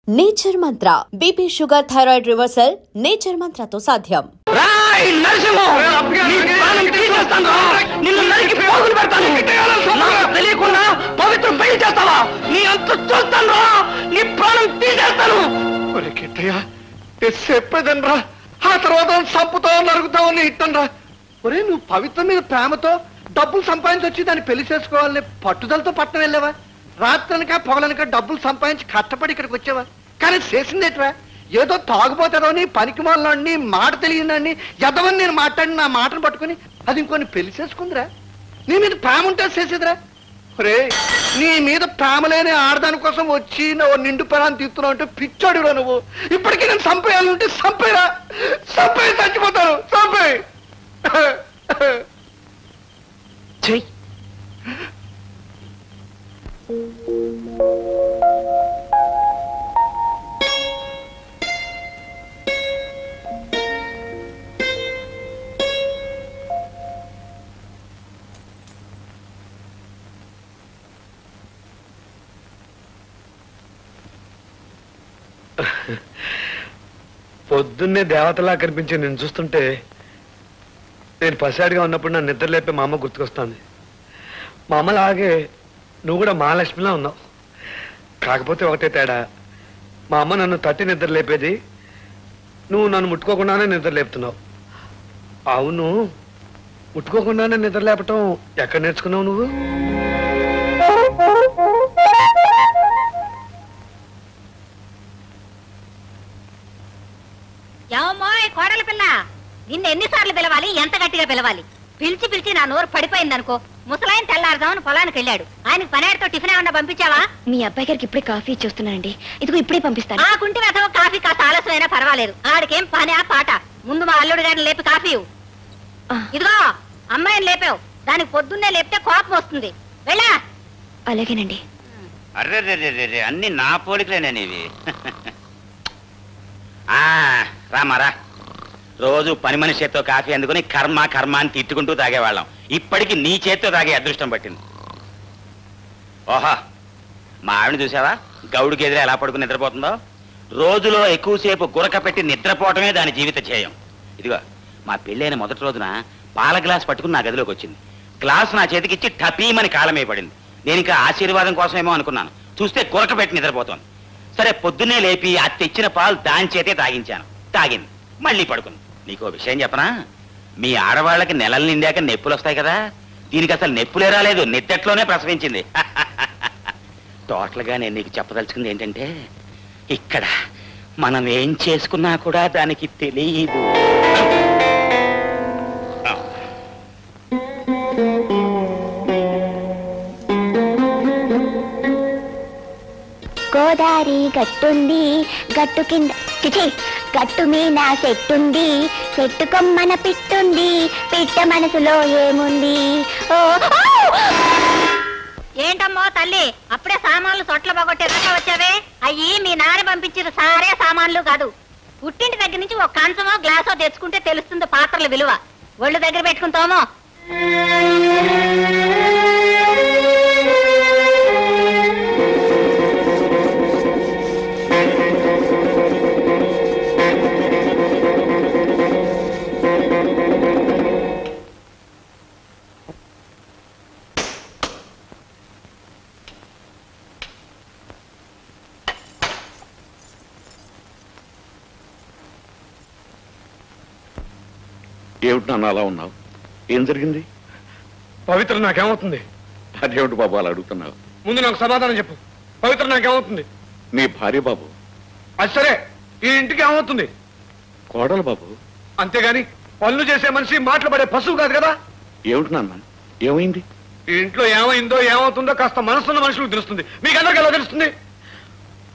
Nature Mantra BP sugar thyroid reversal nature మంత్రతో సాధ్యం. చెప్పేదనరా ఆ తర్వాత చంపుతావు నరుగుతావు అని ఇట్టనరా. ఒరే నువ్వు పవిత్ర మీద ప్రేమతో డబ్బులు సంపాదించి దాన్ని పెళ్లి చేసుకోవాలని పట్టుదలతో పట్టణం వెళ్ళావా? రాత్రనక పొగలనక డబ్బులు సంపాదించి కష్టపడి ఇక్కడికి వచ్చావా? కానీ చేసిందేట్రా ఏదో తాగుపోతాడని పనికి మాలని మాట తెలియదని ఎదవని నేను మాట్లాడి నా మాటను పట్టుకుని అది ఇంకొని పెళ్లి చేసుకుందిరా. నీ మీద ప్రేమ ఉంటే చేసేదిరా. రే నీ మీద ప్రేమ లేని ఆడదాని కోసం వచ్చి నువ్వు నిండు పొలాన్ని తీస్తున్నావు అంటే పిచ్చాడురా నువ్వు. ఇప్పటికీ నేను చంపేయాలంటే చంపేరా, చంపే చచ్చిపోతాను, చంపే. పొద్దున్నే దేవతలా కనిపించి నేను చూస్తుంటే నేను పసివాడిగా ఉన్నప్పుడు నన్ను నిద్ర లేపే మా అమ్మ గుర్తుకొస్తుంది. మా అమ్మలాగే నువ్వు కూడా మహాలక్ష్మిలా ఉన్నావు. కాకపోతే ఒకటే తేడా, మా అమ్మ నన్ను తట్టి నిద్ర లేపేది, నువ్వు నన్ను ముట్టుకోకుండానే నిద్ర లేపుతున్నావు. అవును, ముట్టుకోకుండానే నిద్ర లేపటం ఎక్కడ నేర్చుకున్నావు నువ్వు? ఏమోయ్ కోడల పిల్ల, నిన్ను ఎన్నిసార్లు పిలవాలి, ఎంత గట్టిగా పిలవాలి? పిలిచి పిలిచి నా నోరు పడిపోయిందనుకో. ముసలాయన తెల్లారుదామని పొలానికి వెళ్ళాడు. ఆయనకు పనేడుతో టిఫిన్ ఏమన్నా పంపించావా? మీ అబ్బాయి గారికి ఇప్పుడే కాఫీ ఇచ్చేస్తున్నానండి. ఇదిగో ఇప్పుడే పంపిస్తాను. ఆ కుంటి వెధవ కాఫీ కాస్త ఆలస్యమైనా పర్వాలేదు. ఆడికేం పని ఆ పాట. ముందు మా అల్లుడు గారిని లేపి కాఫీ ఇదిగో అమ్మాయిని లేపావు, దానికి పొద్దున్నే లేపితే కోపం వస్తుంది. వెళ్ళా. అలాగేనండి. అర్రే అన్ని నా పోలికలేనేవి. రామారా, రోజు పని మనిషి చేత్తో కాఫీ అందుకుని కర్మ కర్మ అని తిట్టుకుంటూ తాగేవాళ్ళం. ఇప్పటికి నీ చేత్తో తాగే అదృష్టం పట్టింది. ఓహా, మా ఆవిడ చూసావా గౌడు గెదిరే ఎలా పడుకుని నిద్రపోతుందో? రోజులో ఎక్కువసేపు గురక పెట్టి నిద్రపోవటమే దాని జీవిత ధ్యేయం. ఇదిగో మా పెళ్ళైన మొదటి రోజున పాల గ్లాస్ పట్టుకుని నా గదిలోకి వచ్చింది. గ్లాస్ నా చేతికిచ్చి టపీమని కాలమే పడింది. నేను ఇంకా ఆశీర్వాదం కోసమేమో అనుకున్నాను. చూస్తే గురక పెట్టి నిద్రపోతాను. సరే పొద్దున్నే లేపి అది తెచ్చిన పాలు దాని చేతే తాగించాను. తాగింది, మళ్ళీ పడుకుంది. నీకో విషయం చెప్పనా? మీ ఆడవాళ్ళకి నెలలు నిండాక నొప్పులు వస్తాయి కదా, దీనికి అసలు నొప్పులే రాలేదు, నిద్దట్లోనే ప్రసవించింది. టోటల్గా నేను నీకు చెప్పదలుచుకుంది ఏంటంటే, ఇక్కడ మనం ఏం చేసుకున్నా కూడా దానికి తెలియదు. గోదారి గట్టుంది, గట్టు కింద చిచి గట్టు మీద చెట్టుంది, చెట్టు కొమ్మన పిట్టుంది, పిట్ట మనసులో ఏముంది? ఓ ఏంటమ్మో తల్లి, అప్పుడే సామాన్లు చొట్ల బాగొట్టే రక వచ్చావే? అయ్యి మీ నాన్న పంపించిన సారే సామాన్లు కాదు. పుట్టింటి దగ్గర నుంచి ఒక కంచమో గ్లాసో తెచ్చుకుంటే తెలుస్తుంది పాత్రల విలువ. ఒళ్ళు దగ్గర పెట్టుకుంటామో. ఏమిటి నాన్న అలా ఉన్నావు? ఏం జరిగింది? పవిత్ర నాకేమవుతుంది? అదేమిటి బాబు అలా అడుగుతున్నావు? ముందు నాకు సమాధానం చెప్పు. పవిత్ర నాకేమవుతుంది? నీ భార్య బాబు. అది సరే, ఈ ఇంటికి ఏమవుతుంది? కోడలు బాబు. అంతేగాని పనులు చేసే మనిషి మాటలు పడే పశువు కాదు కదా. ఏమిటి నాన్న, ఏమైంది? ఈ ఇంట్లో ఏమైందో ఏమవుతుందో కాస్త మనసున్న మనుషులకు తెలుస్తుంది. మీకందరికీ ఎలా తెలుస్తుంది?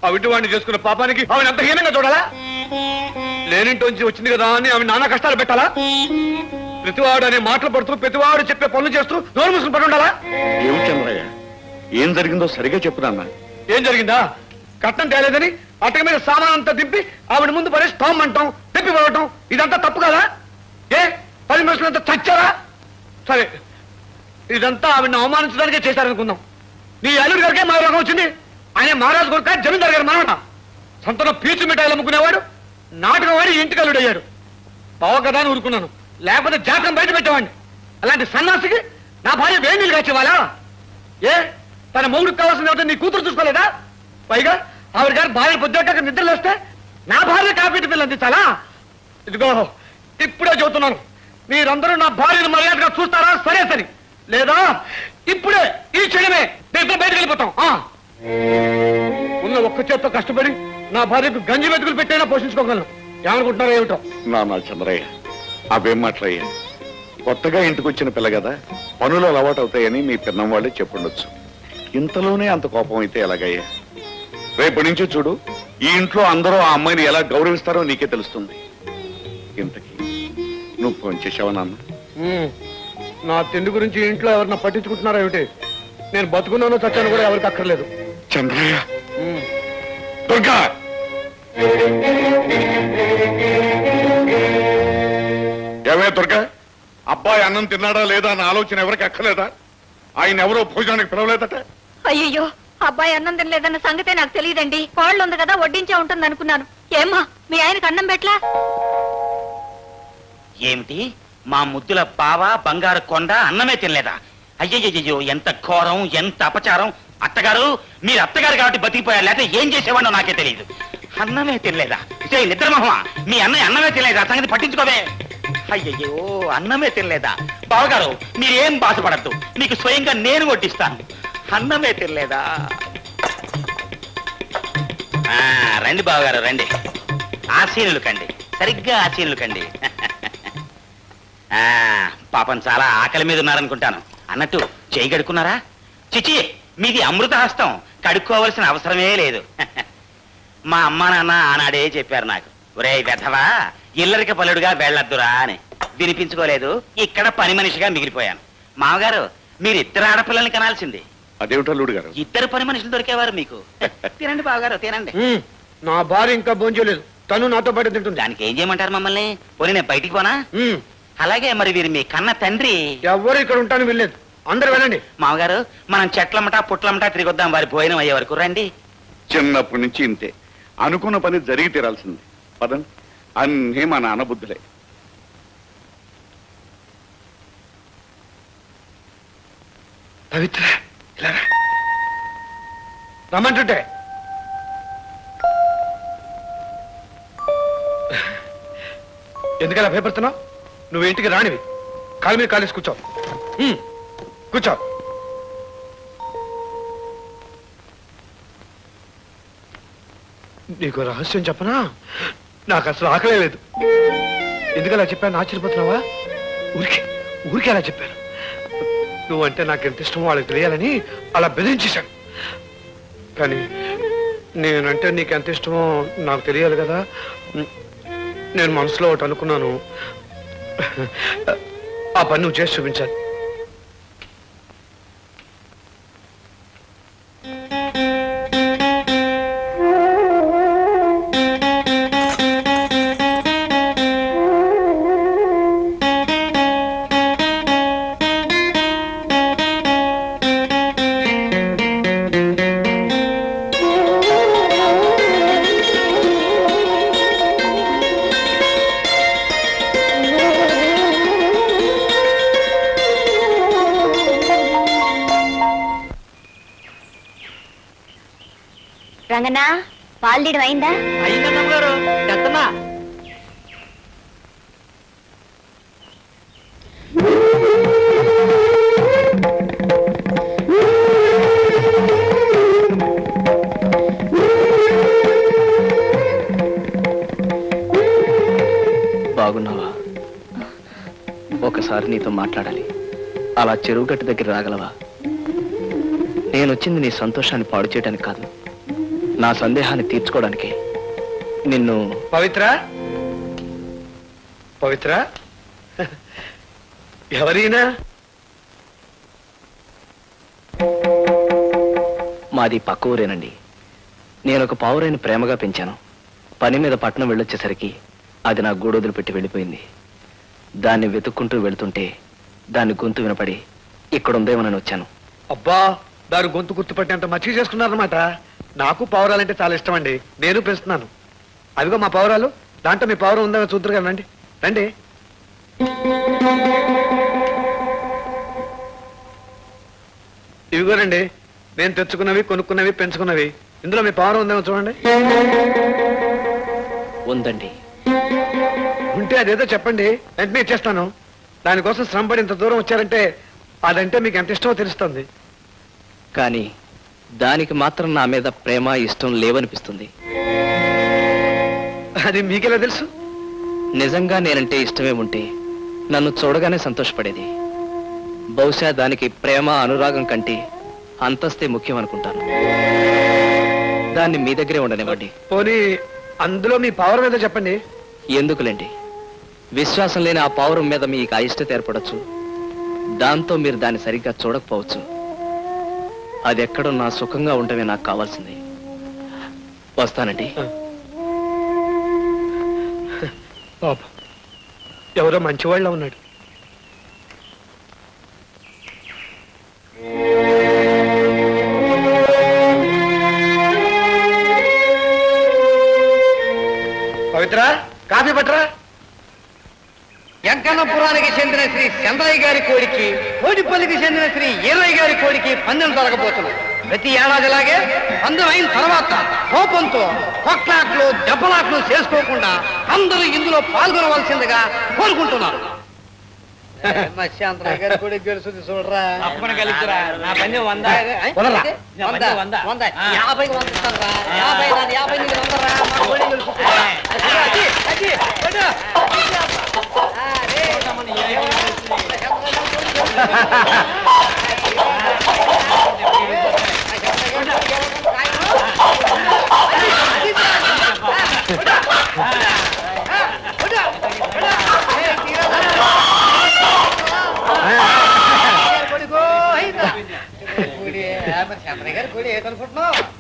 అవిటి వాడిని చేసుకున్న పాపానికి ఆమెను అంత హీనంగా చూడాలా? లేనింటోంచి వచ్చింది కదా అని ఆమె నానా కష్టాలు పెట్టాలా? ప్రతివాడు అనే మాటలు పడుతూ ప్రతివాడు చెప్పే పనులు చేస్తూ నోరు మూసుకుని పడి ఉండాలా? ఏమిటి చంద్రయ్య, ఏం జరిగిందో సరిగా చెప్పు నాన్న. ఏం జరిగిందా? కట్నం తేలేదని అటక మీద సామాన్ అంతా దింపి ఆవిడ ముందు పడేసి తోమ్మంటాం, తిప్పి పడటం, ఇదంతా తప్పు కదా? ఏ 10 మనుషులంతా చచ్చారా? సరే, ఇదంతా ఆవిడని అవమానించడానికే చేశారనుకుందాం. నీ అల్లుడి గారికే మా రోగం వచ్చింది. ఆయన మహారాజు కొడుక, జమీందారు గారు మనవట. సంతలో పీచు మిఠాయిలు అమ్ముకునేవాడు నాటకం వాడి ఇంటికి అల్లుడయ్యాడు. బావ కదా అని ఊరుకున్నాను, లేకపోతే జాతకం బయట పెట్టేవాడిని. అలాంటి సన్నాసికి నా భార్య వేడి నీళ్ళు కాచేవాళ్ళా? ఏ తన మొగుడికి కావాల్సిన నీ కూతురు చూసుకోలేదా? పైగా ఆవిడ గారు భార్య పొద్దుట నిద్రలు వస్తే నా భార్య కాపీ పిల్లలు అందించాలా? ఇదిగో ఇప్పుడే చెబుతున్నాను, మీరందరూ నా భార్యను మర్యాదగా చూస్తారా? సరే సరే, లేదా ఇప్పుడే ఈ క్షణమే నేను బయటకు వెళ్ళిపోతాం. ఉన్న ఒక్క చేత్తో కష్టపడి నా భార్యకు గంజి వెతుకులు పెట్టైనా పోషించుకోగలను. ఏమనుకుంటున్నారో ఏమిటో. నా చంద్రయ్య, అవేం మాట్లాయ్యా? కొత్తగా ఇంటికి వచ్చిన పిల్ల కదా, పనులు అలవాటు అవుతాయని మీ పిన్నం వాళ్ళే చెప్పుండొచ్చు. ఇంతలోనే అంత కోపం అయితే ఎలాగయ్యా? రేపటి నుంచి చూడు, ఈ ఇంట్లో అందరూ ఆ అమ్మాయిని ఎలా గౌరవిస్తారో నీకే తెలుస్తుంది. ఇంతకీ నువ్వు ఫోన్ చేసావా నాన్న? నా తిండి గురించి ఇంట్లో ఎవరన్నా పట్టించుకుంటున్నారా ఏమిటి? నేను బతుకున్నానో చచ్చాను కూడా ఎవరికి అక్కర్లేదు. చంద్రయ్య, దుర్గా, ఏమే దుర్గా, అబ్బాయి అన్నం తిన్నాడా లేదా అన్న ఆలోచన ఎవరికి అక్కర్లేదా? ఆయన ఎవరో భోజనానికి పిలవలేదట. అయ్యో, అబ్బాయి అన్నం తినలేదన్న సంగతే నాకు తెలియదండి. కోళ్ళు ఉంది కదా, వడ్డించే ఉంటుంది అనుకున్నాను. ఏమ్మా, మీ ఆయనకు అన్నం పెట్లా? ఏమిటి, మా ముద్దుల బావ బంగారు కొండ అన్నమే తినలేదా? అయ్యయ్యో, ఎంత ఘోరం, ఎంత అపచారం. అత్తగారు, మీరు అత్తగారు కాబట్టి బతికిపోయారు, లేకపోతే ఏం చేసేవాడో నాకే తెలియదు. అన్నమే తినలేదా? నిద్రమోహమా, మీ అన్నయ్య అన్నమే తినలేదా? సంగతి పట్టించుకోవే. అయ్యయ్యో, అన్నమే తినలేదా? బావగారు, మీరేం బాధపడద్దు, మీకు స్వయంగా నేను వడ్డిస్తాను. అన్నమే తినలేదా? రండి బావగారు, రండి. ఆశీనులు కండి, సరిగ్గా ఆశీనులు కండి. పాపం చాలా ఆకలి మీద ఉన్నారనుకుంటాను. అన్నట్టు చేయి కడుక్కున్నారా? చిచి, మీది అమృత హస్తం, కడుక్కోవలసిన అవసరమే లేదు. మా అమ్మా నాన్న ఆనాడే చెప్పారు నాకు, ఒరే వెధవా, ఇల్లరిక పలుడుగా వెళ్ళొద్దురా అని. వినిపించుకోలేదు, ఇక్కడ పని మనిషిగా మిగిలిపోయాను. మామగారు, మీరు ఇద్దరు ఆడపిల్లల్ని కనాల్సింది. అదేమిటల్లుడు గారు? ఇద్దరు పని మనుషులు దొరికేవారు మీకు. తినండి బావగారు, తినండి. నా భార్య ఇంకా భోంచేయలేదు, తను నాతో పాటు తింటుంది. దానికి ఏం చేయమంటారు మమ్మల్ని? పోనీ నేను బయటికి పోనా? అలాగే, మరి వీరు మీ కన్న తండ్రి. ఎవరు ఇక్కడ ఉంటాను వెళ్ళలేదు, అందరు వెళ్ళండి. మామగారు, మనం చెట్లమ్మటా పుట్లమ్మటా తిరిగొద్దాం, వారి భోజనం అయ్యే వరకు. రండి. చిన్నప్పటి నుంచి ఇంతే, అనుకున్న పని జరిగి తీరాల్సింది. పదం, అన్నీ మా నాన్న బుద్ధులే. పవిత్ర, రమ్మంటుంటే ఎందుకలా భయపడుతున్నావు? నువ్వు ఇంటికి రానివి, కాలు మీద కాలేసి కూర్చో. కూర్చో. నీకు రహస్యం చెప్పనా? నాకు అసలు ఆకలే లేదు. ఎందుకలా చెప్పాను ఆశ్చర్యపోతున్నావా? ఊరికే అలా చెప్పాను. నువ్వంటే నాకు ఎంత ఇష్టమో వాళ్ళకి తెలియాలని అలా బెదిరించేశాను. కానీ నేనంటే నీకు ఎంత ఇష్టమో నాకు తెలియాలి కదా. నేను మనసులో ఒకటి అనుకున్నాను, ఆ పని నువ్వు చేసి చూపించాలి. రంగనా, పాలు తీయడం అయిందా? బాగున్నావా? ఒకసారి నీతో మాట్లాడాలి. అలా చెరువు గట్టు దగ్గర రాగలవా? నేనొచ్చింది నీ సంతోషాన్ని పాడు చేయడానికి కాదు, నా సందేహాన్ని తీర్చుకోవడానికి. నిన్ను పవిత్ర, పవిత్ర, ఎవరైనా? మాది పక్క ఊరేనండి. నేను ఒక పావురైన ప్రేమగా పెంచాను. పని మీద పట్నం వెళ్ళొచ్చేసరికి అది నా గూడొదులు పెట్టి వెళ్ళిపోయింది. దాన్ని వెతుక్కుంటూ వెళుతుంటే దాని గొంతు వినపడి ఇక్కడ ఉందేమోనని వచ్చాను. అబ్బా, దాని గొంతు గుర్తుపట్టేంత మచ్చిక చేసుకున్నారన్నమాట. నాకు పావురాలంటే చాలా ఇష్టం అండి. నేను పెంచుతున్నాను. అదిగో మా పావురాలు. దాంట్లో మీ పావురం ఉందా చూద్దరు కదా. రండి రండి. ఇవిగోనండి నేను తెచ్చుకున్నవి, కొనుక్కున్నవి, పెంచుకున్నవి. ఇందులో మీ పావురం ఉందేమో చూడండి. ఉందండి. ఉంటే అదేదో చెప్పండి, వెంటనే ఇచ్చేస్తాను. దానికోసం శ్రమపడి ఇంత దూరం వచ్చారంటే అదంటే మీకు ఎంత ఇష్టమో తెలుస్తుంది. కానీ దానికి మాత్రం నా మీద ప్రేమ, ఇష్టం లేవనిపిస్తుంది. అది మీకెలా తెలుసు? నిజంగా నేనంటే ఇష్టమే ఉంటే నన్ను చూడగానే సంతోషపడేది. బహుశా దానికి ప్రేమ, అనురాగం కంటే అంతస్తే ముఖ్యం అనుకుంటాను. దాన్ని మీ దగ్గరే ఉండనివ్వండి. పోనీ అందులో మీ పావురం ఏదో చెప్పండి. ఎందుకులేండి, విశ్వాసం లేని ఆ పావురం మీద మీకు అయిష్టత ఏర్పడచ్చు. దాంతో మీరు దాన్ని సరిగ్గా చూడకపోవచ్చు. అది ఎక్కడో నా సుఖంగా ఉండమే నాకు కావాల్సింది. వస్తానండి. ఎవరో మంచివాళ్ళ ఉన్నాడు. పవిత్ర, కాఫీ పట్టరా. వెంకన్నపురానికి చెందిన శ్రీ చంద్రయ్య గారి కోడికి, కోడిపల్లికి చెందిన శ్రీ ఈరయ్య గారి కోడికి పందెం జరగబోతున్నాయి. ప్రతి ఏడాదిలాగే పందెం అయిన తర్వాత కోపంతో కొట్లాట్లు, దెబ్బలాట్లు చేసుకోకుండా అందరూ ఇందులో పాల్గొనవలసిందిగా కోరుకుంటున్నారు. చంద్రయ్య గారి కోడి గెలుస్తుంది చూడరా. తప్పకుండా గెలుచురా. నా పందెం 100. 50కి 100 ఇస్తారా? 50 నాది 50 నీకు 100 రా. మా కోడి గెలుస్తుంది.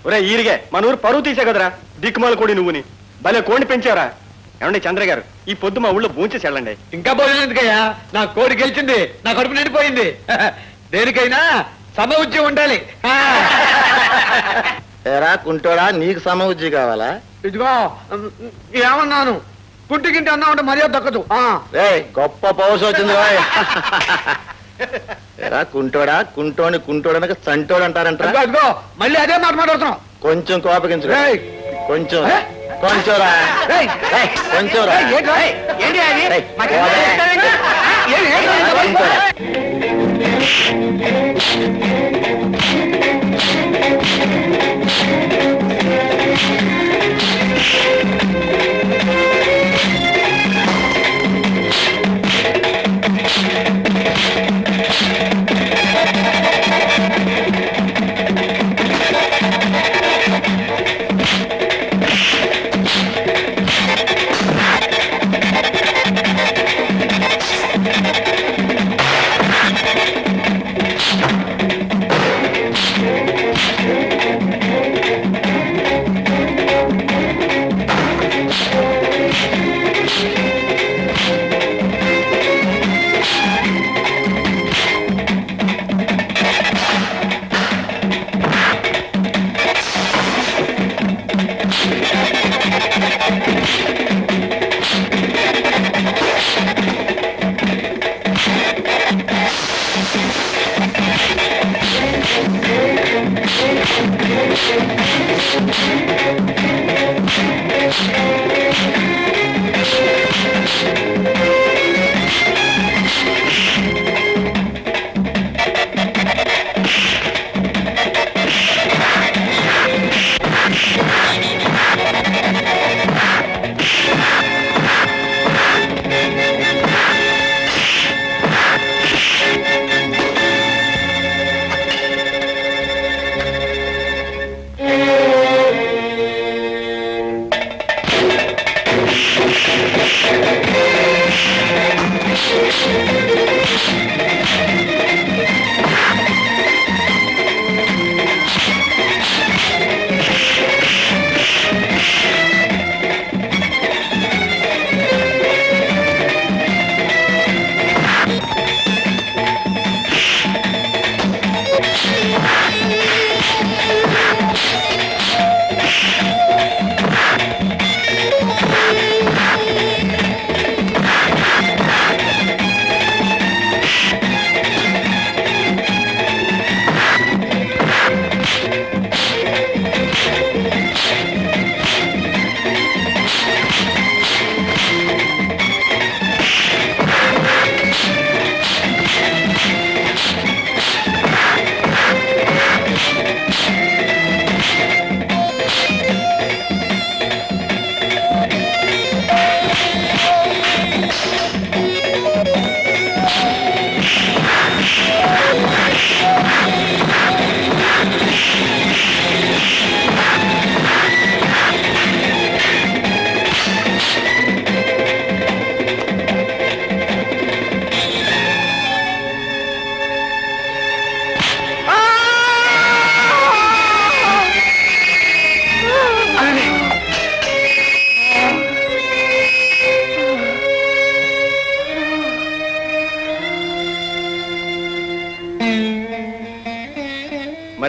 ఒరే ఈరిగే, మన ఊరు పరువు తీసే కదరా. దిక్కుమాల కోడి నువ్వుని భలే కోడిని పెంచారా. ఏమండి చంద్ర గారు, ఈ పొద్దు మా ఊళ్ళో భూంచేసి వెళ్ళండి. ఇంకా భోజనం ఎందుకయ్యా? నా కోడి గెలిచింది, నా కడుపు నిండిపోయింది. దేనికైనా సమఉజ్యం ఉండాలి. ఏరా కుంటోడా, నీకు సమఉజ్జి కావాలా? ఇదిగో ఏమన్నాను, కుంటికింటి అన్నా ఉంటే మర్యాద దక్కదు. గొప్ప పౌరుషం వచ్చింది. ఏరా కుంటోడా, కుంటోని కుంటోడనక చంటోడు అంటారంట. అదిగో మళ్ళీ అదే మాట మాట్లాడుతున్నాం. కొంచెం కోపగించు. కొంచెం కొంచెం రా, కొంచెం రా.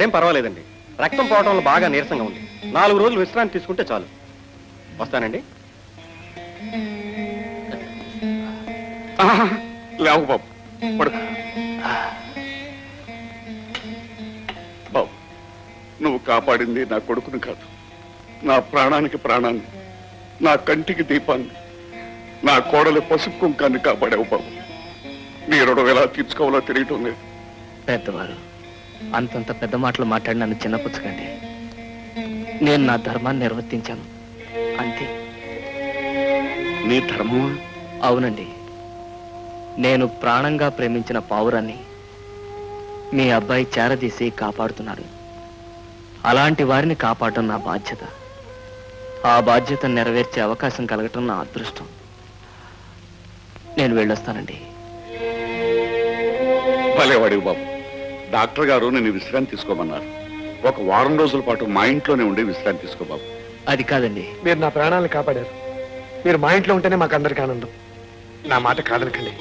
మరేం పర్వాలేదండి. రక్తం పోవటం వల్ల బాగా నీరసంగా ఉంది. 4 రోజులు విశ్రాంతి తీసుకుంటే చాలు. వస్తానండి. లేవు బాబు, పడుకో. బాబు, నువ్వు కాపాడింది నా కొడుకుని కాదు, నా ప్రాణానికి ప్రాణాన్ని, నా కంటికి దీపాన్ని, నా కోడలి పసుపు కుంకాన్ని కాపాడావు బాబు. నీ రుణం ఎలా తీర్చుకోవాలో తెలియటం లేదు. పెద్దవారు అంతంత పెద్ద మాటలు మాట్లాడి నన్ను చిన్నపుచ్చకండి. నేను నా ధర్మాన్ని నిర్వర్తించాను అంతే. నీ ధర్మమా? అవునండి. నేను ప్రాణంగా ప్రేమించిన పావురాన్ని మీ అబ్బాయి చేరదీసి కాపాడుతున్నాడు. అలాంటి వారిని కాపాడటం నా బాధ్యత. ఆ బాధ్యతను నెరవేర్చే అవకాశం కలగటం నా అదృష్టం. నేను వెళ్ళొస్తానండి. భలేవాడివి బాబు. డాక్టర్ గారు నేను విశ్రాంతి తీసుకోమన్నారు. 1 వారం రోజుల పాటు మా ఇంట్లోనే ఉండి విశ్రాంతి తీసుకో బాబు. అది కాదండి. మీరు నా ప్రాణాలను కాపాడారు. మీరు మా ఇంట్లో ఉంటేనే మాకు అందరికీ ఆనందం. నా మాట కాదనకండి.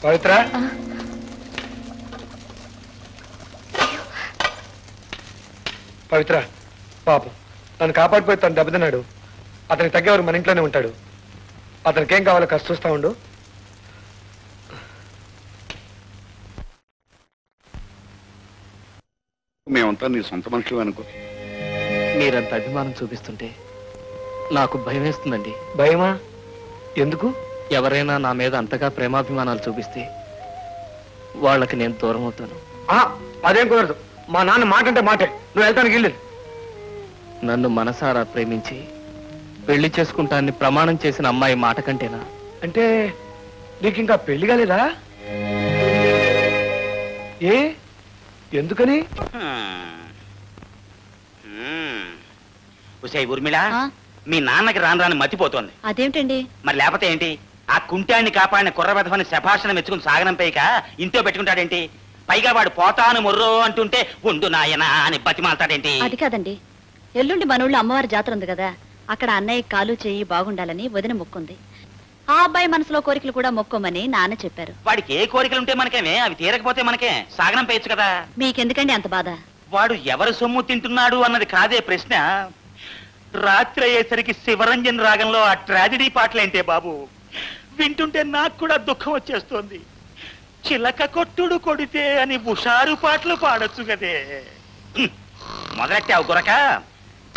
పవిత్ర, పవిత్ర పాపం నన్ను కాపాడిపోయి తను దెబ్బతిన్నాడు. అతనికి తగ్గేవారు మన ఇంట్లోనే ఉంటాడు. అతనికి ఏం కావాలో కష్ట చూస్తా ఉండు. మేమంతా నీ సొంత మనుషులు అనుకో. మీరంత అభిమానం చూపిస్తుంటే నాకు భయం వేస్తుందండి. భయమా? ఎందుకు? ఎవరైనా నా మీద అంతగా ప్రేమాభిమానాలు చూపిస్తే వాళ్ళకి నేను దూరం అవుతాను. అదేం కుదరదు. మా నాన్న మాట అంటే మాటే. నువ్వు వెళ్తానికి వెళ్ళలేదు. నన్ను మనసారా ప్రేమించి పెళ్లి చేసుకుంటానని ప్రమాణం చేసిన అమ్మాయి మాట కంటేనా? అంటే నీకు ఇంకా పెళ్లి కాలేదా? ఏ ఎందుకని? ఉసై ఊర్మిళ, మీ నాన్నకి రాను మతిపోతోంది. అదేమిటండి? మరి లేకపోతే ఏంటి? ఆ కుంటాన్ని కాపాడిన కుర్రబెధమని శభాషణ మెచ్చుకుని సాగనంపైక ఇంట్లో పెట్టుకుంటాడేంటి? పైగా వాడు పోతాను మొర్రో అంటుంటే ఉండు నాయనా అని బతిమాలతాడేంటి? అది కాదండి, ఎల్లుండి మనూళ్ళో అమ్మవారి జాతర ఉంది కదా, అక్కడ అన్నయ్య కాలు చెయ్యి బాగుండాలని వదిన మొక్కుంది. ఆ అబ్బాయి మనసులో కోరికలు కూడా మొక్కోమని నాన్న చెప్పారు. వాడికి ఏ కోరికలు ఉంటే మనకేమే, అవి తీరకపోతే మనకే సాగనం పేయచ్చు కదా. మీకెందుకండి అంత బాధ? వాడు ఎవరు సొమ్ము తింటున్నాడు అన్నది కాదే ప్రశ్న. రాత్రి అయ్యేసరికి శివరంజన్ రాగంలో ఆ ట్రాజడీ పాటలేంటే బాబు, వింటుంటే నాకు కూడా దుఃఖం వచ్చేస్తోంది. చిలక కొట్టుడు కొడితే అని హుషారు పాటలు పాడొచ్చు కదే. మొదలెట్టావు గురక.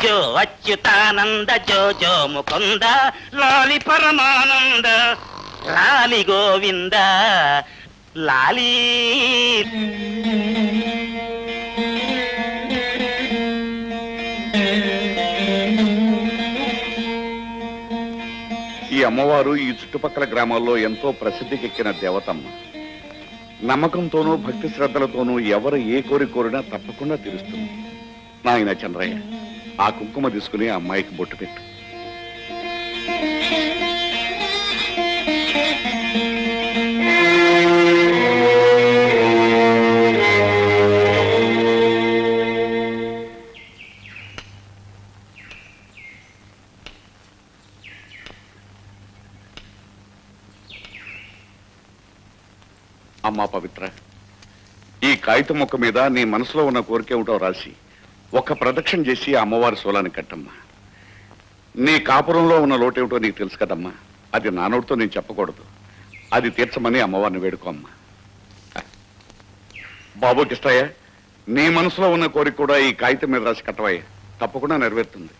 జో అచ్యుతానంద జో జో ముకుంద లాలి పరమానంద లాలి గోవింద లాలి. ఈ అమ్మవారు ఈ చుట్టుపక్కల గ్రామాల్లో ఎంతో ప్రసిద్ధికెక్కిన దేవతమ్మ. నమ్మకంతోనూ భక్తి శ్రద్ధలతోనూ ఎవరు ఏ కోరినా తప్పకుండా తీరుస్తుంది. నాయన చంద్రయ్య, ఆ కుంకుమ తీసుకుని ఆ అమ్మాయికి బొట్టు పెట్టు. అమ్మా పవిత్ర, ఈ కాగితం మొక్క మీద నీ మనసులో ఉన్న కోరిక ఏమిటో రాసి 1 ప్రదక్షిణ చేసి అమ్మవారి శూలాన్ని కట్టమ్మా. నీ కాపురంలో ఉన్న లోటేమిటో నీకు తెలుసు కదమ్మా. అది నా నోటితో నేను చెప్పకూడదు. అది తీర్చమని అమ్మవారిని వేడుకోమ్మా. బాబు కిష్టయ్య, నీ మనసులో ఉన్న కోరిక కూడా ఈ కాగితం మీద రాసి కట్టవయ్య, తప్పకుండా నెరవేరుతుంది.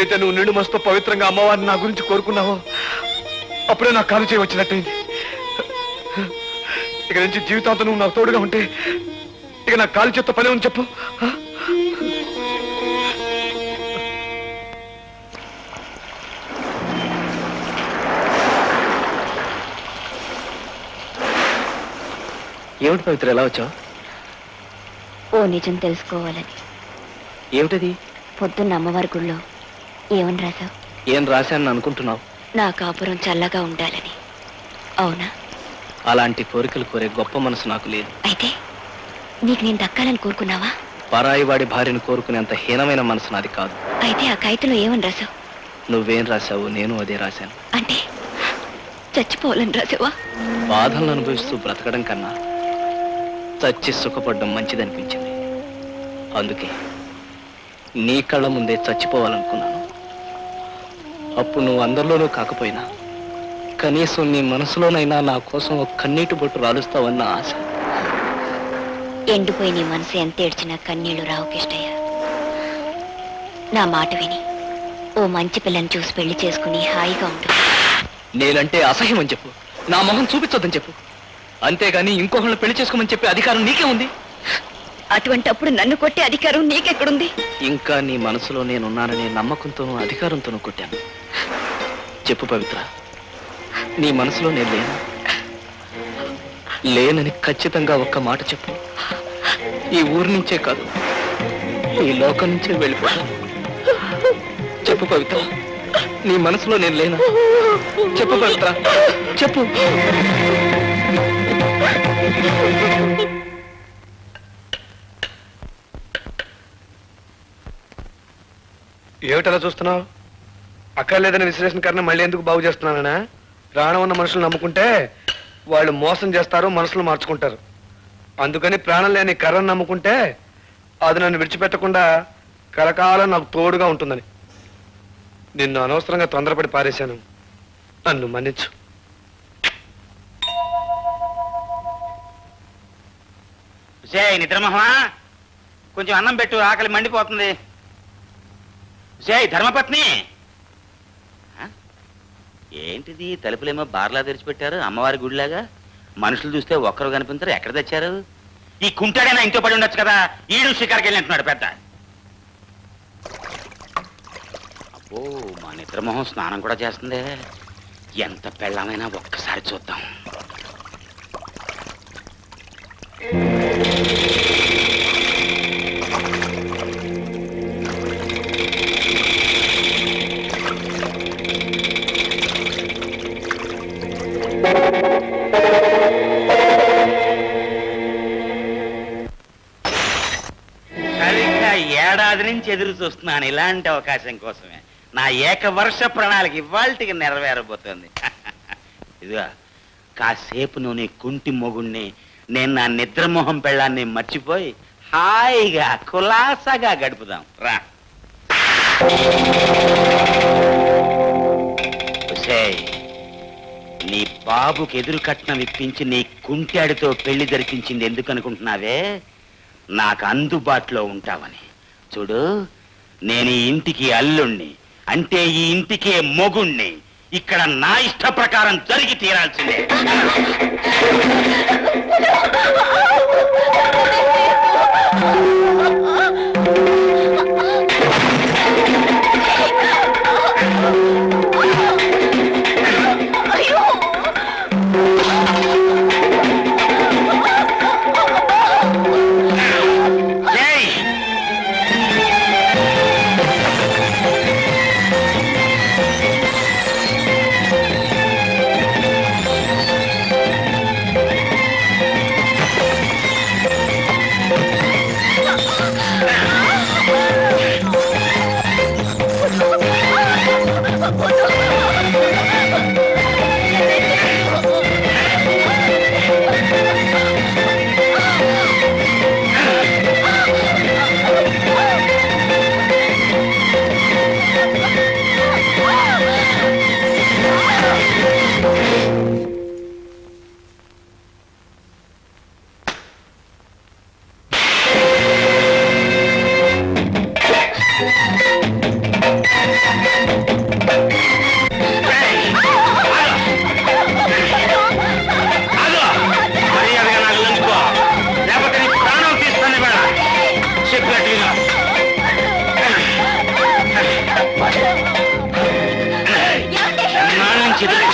ఎప్పుడైతే నువ్వు నిండు మనసుతో పవిత్రంగా అమ్మవారిని నా గురించి కోరుకున్నావో అప్పుడే నాకు కాలు చేయవచ్చినట్టయింది. ఇక నుంచి జీవితాంతం నువ్వు నాకు తోడుగా ఉంటే ఇక నా కాలు చేత్తో పని ఉంది చెప్పు. ఏమిటి పవిత్ర ఎలా వచ్చావు? ఓ నిజం తెలుసుకోవాలని. ఏమిటది? పొద్దున్న అమ్మవారి గుళ్ళో ఏమని రాశావు? ఏం రాశాను అనుకుంటున్నావు? నా కాపురం చల్లగా ఉండాలని. అవునా? అలాంటి కోరికలు కోరే గొప్ప మనసు నాకు లేదు. అయితే నీకు నేను దక్కాలని కోరుకున్నావా? పరాయి వాడి భార్యను కోరుకునేంత హీనమైన మనసు నాది కాదు. అయితే ఆ కాగితంలో ఏమని రాశావు? నువ్వేం రాశావు నేను అదే రాశాను. అంటే చచ్చిపోవాలని రాసావా? బాధలను అనుభవిస్తూ బ్రతకడం కన్నా చచ్చి సుఖపడడం మంచిదనిపించింది. అందుకే నీ కళ్ళ ముందే చచ్చిపోవాలనుకున్నాను. అప్పుడు నువ్వు అందరిలోనూ కాకపోయినా కనీసం నీ మనసులోనైనా నా కోసం ఒక కన్నీటి బొట్టు రాలుస్తావన్న ఆశ. ఎండిపోయి నీ మనసు ఎంత ఏడ్చినా కన్నీళ్లు రావు కిష్టయ్య. నా మాట విని ఓ మంచి పిల్లని చూసి పెళ్లి చేసుకుని హాయిగా ఉంటుంది. నేనంటే అసహ్యం అని చెప్పు, నా మొహం చూపించొద్దని చెప్పు. అంతేగాని ఇంకొకళ్ళు పెళ్లి చేసుకోమని చెప్పే అధికారం నీకే ఉంది. అటువంటప్పుడు నన్ను కొట్టే అధికారం నీకెక్కడుంది? ఇంకా నీ మనసులో నేనున్నాననే నమ్మకంతోనూ అధికారంతోనూ కొట్టాను. చెప్పు పవిత్ర, నీ మనసులో నేను లేను? లేనని ఖచ్చితంగా ఒక్క మాట చెప్పు. ఈ ఊరి నుంచే కాదు, ఈ లోకం నుంచే వెళ్ళిపోతాను. చెప్పు పవిత్ర, నీ మనసులో నేను లేనా? చెప్పు పవిత్ర, చెప్పు. ఏమిటలా చూస్తున్నావు? అక్కర్లేదని విశ్లేషణ కారణం మళ్ళీ ఎందుకు బాగు చేస్తున్నానా? ప్రాణం ఉన్న మనుషులు నమ్ముకుంటే వాళ్ళు మోసం చేస్తారు, మనసులు మార్చుకుంటారు. అందుకని ప్రాణం లేని కర్రను నమ్ముకుంటే అది నన్ను విడిచిపెట్టకుండా కలకాలం నాకు తోడుగా ఉంటుందని. నిన్ను అనవసరంగా తొందరపడి పారేశాను, నన్ను మన్నించు. నిద్రమోహమా, కొంచెం అన్నం పెట్టు, ఆకలి మండిపోతుంది. ధర్మపత్ని, ఏంటిది తలుపులేమో బార్లా తెరిచిపెట్టారు, అమ్మవారి గుడిలాగా. మనుషులు చూస్తే ఒక్కరు కనిపించారు, ఎక్కడ తెచ్చారు? ఈ కుంటాడైనా ఇంట్లో పడి ఉండొచ్చు కదా, ఈడు షికారుకి వెళ్ళి అంటున్నాడు పెద్ద. అబ్బో, మా నిద్రమోహం స్నానం కూడా చేస్తుందే. ఎంత పెళ్ళమైనా ఒక్కసారి చూద్దాం. సరిగ్గా ఏడాది నుంచి ఎదురు చూస్తున్నాను ఇలాంటి అవకాశం కోసమే. నా ఏకవర్ష ప్రణాళిక ఇవాళకి నెరవేరబోతుంది. ఇదిగా కాసేపు నువ్వు నీ కుంటి మొగుణ్ణి, నేను నా నిద్రమోహం పెళ్ళాన్ని మర్చిపోయి హాయిగా కులాసాగా గడుపుదాం రా. నీ బాబుకి ఎదురు కట్నం ఇప్పించి నీ కుంటాడితో పెళ్లి జరిపించింది ఎందుకనుకుంటున్నావే? నాకు అందుబాటులో ఉంటావని. చూడు, నేను ఈ ఇంటికి అల్లుణ్ణి, అంటే ఈ ఇంటికే మొగుణ్ణి. ఇక్కడ నా ఇష్ట ప్రకారం జరిగి తీరాల్సిందే. చేతులు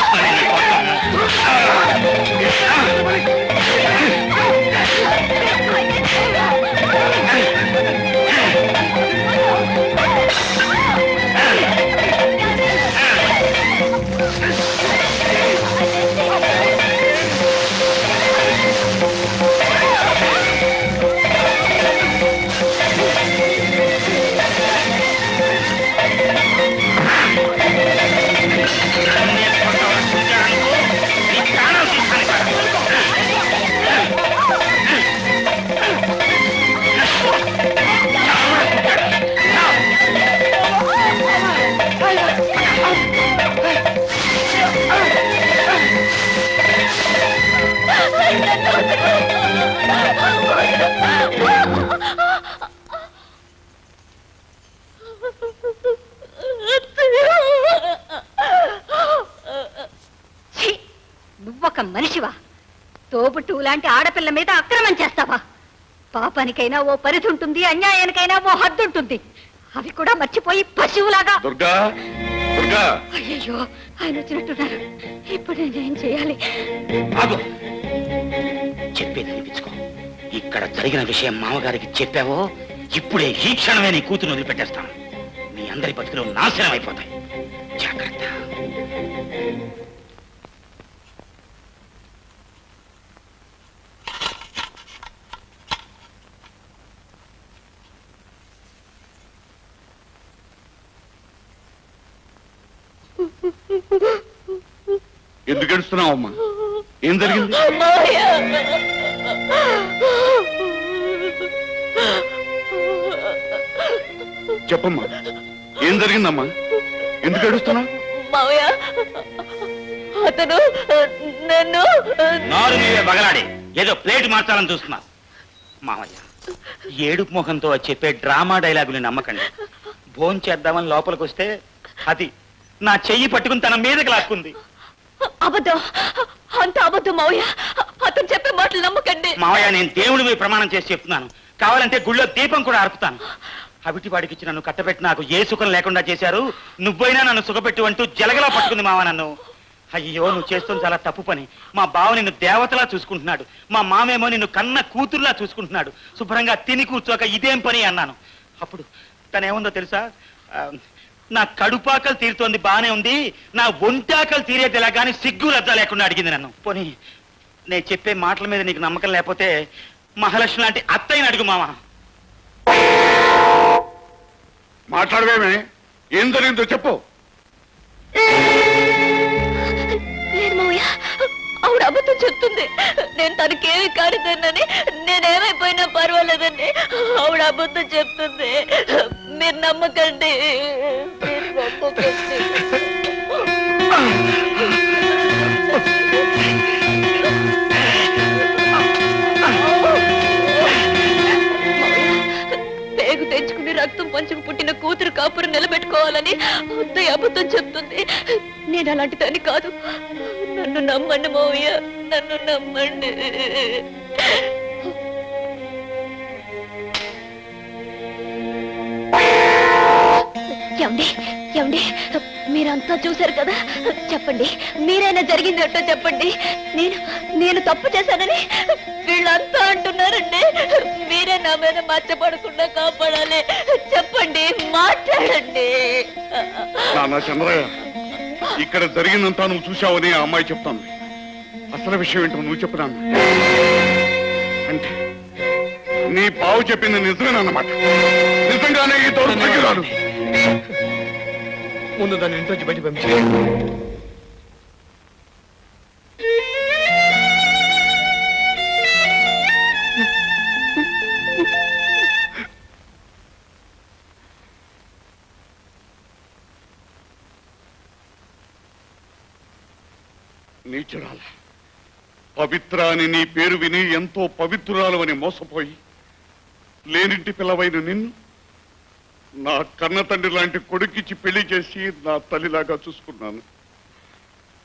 నువ్వొక మనిషివా? తోబుట్టు లాంటి ఆడపిల్ల మీద అక్రమం చేస్తావా? పాపానికైనా ఓ పరిధి ఉంటుంది, అన్యాయానికైనా ఓ హద్దు ఉంటుంది. అవి కూడా మర్చిపోయి పశువులాగా. దుర్గా, దుర్గా! అయ్యో, ఆయన వచ్చినట్టున్నారు. ఇప్పుడు నేనేం చేయాలి? చెప్పేది వినిపించుకో. ఇక్కడ జరిగిన విషయం మామగారికి చెప్పావో ఇప్పుడే ఈ క్షణమే నీ కూతురు వదిలిపెట్టేస్తాను. మీ అందరి బతుకులు నాశనం అయిపోతాయి. జాగ్రత్త. ఎందుకు ఏడుస్తున్నావు అమ్మా? ఏం జరిగింది? చెప్పమ్మా, ఏం జరిగిందమ్మా? ఎందుకు ఏడుస్తున్నావు? మావయ్య, అతను నన్ను నారు నీవే బగలాడి ఏదో ప్లేట్ మార్చాలని చూస్తున్నా. మావయ్య, ఏడుపు ముఖంతో చెప్పే డ్రామా డైలాగుని నమ్మకండి. భోంచేద్దామని లోపలికి వస్తే అది నా చెయ్యి పట్టుకుని తన మీదకి లాక్కుంది. అబద్ధం, అంత అబద్ధం మావయ్య. అతను చెప్పే మాటలు నమ్మకండి. మావయ్య, నేను దేవుడి మీద ప్రమాణం చేసి చెప్తున్నాను. కావాలంటే గుళ్ళో దీపం కూడా ఆర్పుతాను. అవిటి వాడికి ఇచ్చి నన్ను కట్టబెట్టి నాకు ఏ సుఖం లేకుండా చేశారు. నువ్వైనా నన్ను సుఖపెట్టు అంటూ జలగలా పట్టుకుంది మావ నన్ను. అయ్యో, నువ్వు చేస్తుంది చాలా తప్పు పని. మా బావ నిన్ను దేవతలా చూసుకుంటున్నాడు. మా మామేమో నిన్ను కన్న కూతురులా చూసుకుంటున్నాడు. శుభ్రంగా తిని కూర్చోక ఇదేం పని అన్నాను. అప్పుడు తనేముందో తెలుసా? నా కడుపాకలు తీరుతోంది, బానే ఉంది, నా ఒంటాకలు తీరేది ఎలా కానీ సిగ్గు లజ్జ లేకుండా అడిగింది నన్ను. పోనీ నేను చెప్పే మాటల మీద నీకు నమ్మకం లేకపోతే మహాలక్ష్మి లాంటి అత్తయ్యని అడుగు మామ. మాట్లాడవేమే? ఏం జరిగిందో చెప్పు. లేదు మావయ్య, ఆవిడ అబద్ధం చెప్తుంది. నేను తనకేమి కానిదన్నని, నేనేమైపోయినా పర్వాలేదండి. ఆవిడ అబద్ధం చెప్తుంది. మీరు నమ్మకండి, మీరు నమ్మకండి. పేగు తెచ్చుకుని రక్తం పంచుకు పుట్టిన కూతురు కాపురు నిలబెట్టుకోవాలని అత్తయ్య అబద్ధం చెప్తుంది. నేను అలాంటి దాన్ని కాదు. నన్ను నమ్మండి మావయ్య, నన్ను నమ్మండి. ఏమండి, ఏమండి, మీరంతా చూశారు కదా, చెప్పండి, మీరైనా జరిగిందేంటో చెప్పండి. నేను తప్పు చేశానని వీళ్ళంతా అంటున్నారండి. మీరే నా మీద మచ్చపడకుండా కాపాడాలి. చెప్పండి, మాట్లాడండి. నాన్న చంద్రయ్య, ఇక్కడ జరిగిందంతా నువ్వు చూశావని ఆ అమ్మాయి చెప్తాను. అసలు విషయం ఏంటో నువ్వు చెప్పినా అంటే నీ బావు చెప్పింది నిజమేనన్నమాట. నిజంగానే ఈ దౌర్భాగ్యురాలు ముందు దాన్ని ఇంట్లోంచి బయట పంపించారు. నీచురాల పవిత్ర అని నీ పేరు విని ఎంతో పవిత్రురాలు అని మోసపోయి లేనింటి పిల్లవైన నిన్ను నా కన్న తండ్రి లాంటి కొడుకిచ్చి పెళ్లి చేసి నా తల్లిలాగా చూసుకున్నాను.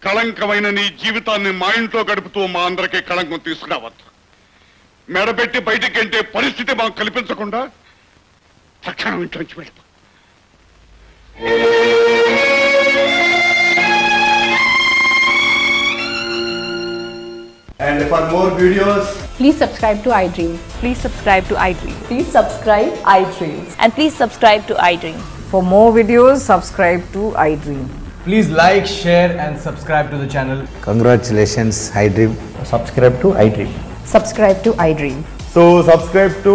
కళంకమైన నీ జీవితాన్ని మా ఇంట్లో గడుపుతూ మా అందరికీ కళంకం తీసుకురావద్దు. మెడబెట్టి బయటికంటే పరిస్థితి మాకు కల్పించకుండా తక్షణం ఇంట్లోంచి వెళ్తాం. for more videos, please subscribe to iDream. Please subscribe to iDream. Please subscribe iDream. And please subscribe to iDream. For more videos, subscribe to iDream. please like, share and subscribe to the channel. Congratulations, iDream. Subscribe to iDream. Subscribe to iDream. So subscribe to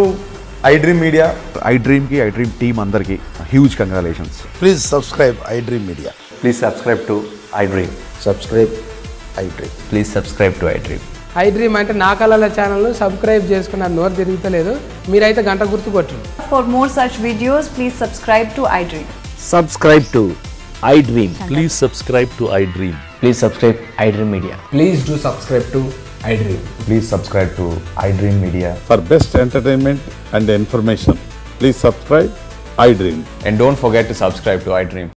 iDream Media. iDream ki iDream team andarki huge congratulations. Please subscribe iDream Media. Please subscribe to iDream. Subscribe iDream. Please subscribe to iDream. iDream అంటే నా కళల ఛానల్ను subscribe చేసుకున్న నోరు తిరుగుతలేదు, మీరైతే గంట గుర్తు కొట్టండి. For more such videos, please subscribe to iDream. Subscribe to iDream. Please subscribe to iDream. Please subscribe iDream media. Please do subscribe to iDream. Please subscribe to iDream Media. For best entertainment and information, please subscribe iDream. And don't forget to subscribe to iDream.